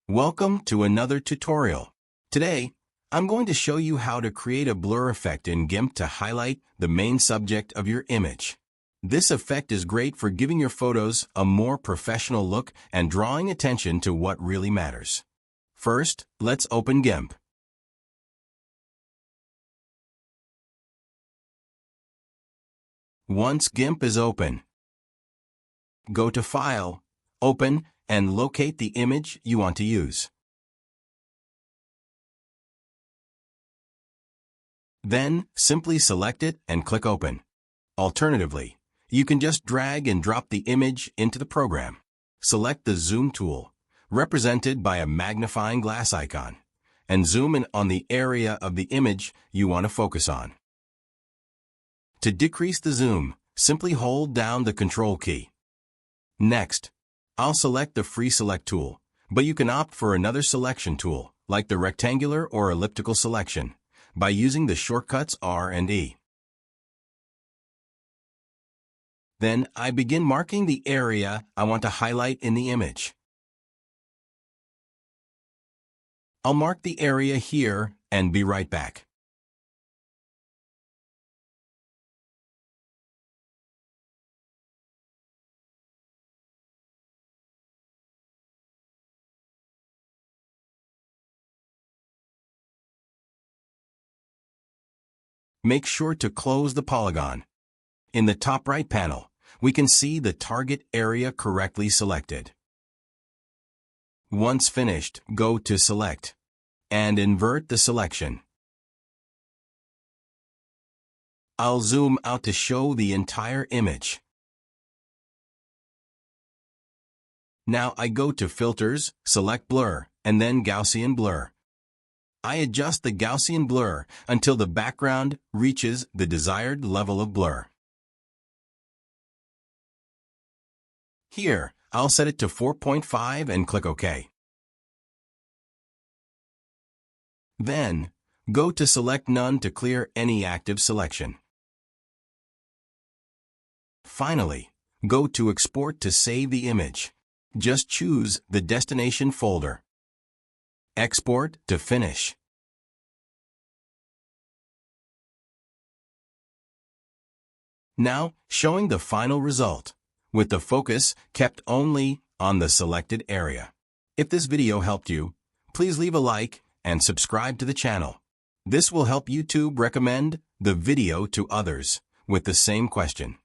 Welcome to another tutorial. Today, I'm going to show you how to create a blur effect in GIMP to highlight the main subject of your image. This effect is great for giving your photos a more professional look and drawing attention to what really matters. First, let's open GIMP. Once GIMP is open, go to File, Open, and locate the image you want to use. Then, simply select it and click Open. Alternatively, you can just drag and drop the image into the program. Select the Zoom tool, represented by a magnifying glass icon, and zoom in on the area of the image you want to focus on. To decrease the zoom, simply hold down the Control key. Next, I'll select the Free Select tool, but you can opt for another selection tool, like the rectangular or elliptical selection, by using the shortcuts R and E. Then I begin marking the area I want to highlight in the image. I'll mark the area here and be right back. Make sure to close the polygon. In the top right panel, we can see the target area correctly selected. Once finished, go to Select and invert the selection. I'll zoom out to show the entire image. Now I go to Filters, select Blur, and then Gaussian Blur. I adjust the Gaussian blur until the background reaches the desired level of blur. Here, I'll set it to 4.5 and click OK. Then, go to Select None to clear any active selection. Finally, go to Export to save the image. Just choose the destination folder. Export to finish. Now, showing the final result, with the focus kept only on the selected area. If this video helped you, please leave a like and subscribe to the channel. This will help YouTube recommend the video to others with the same question.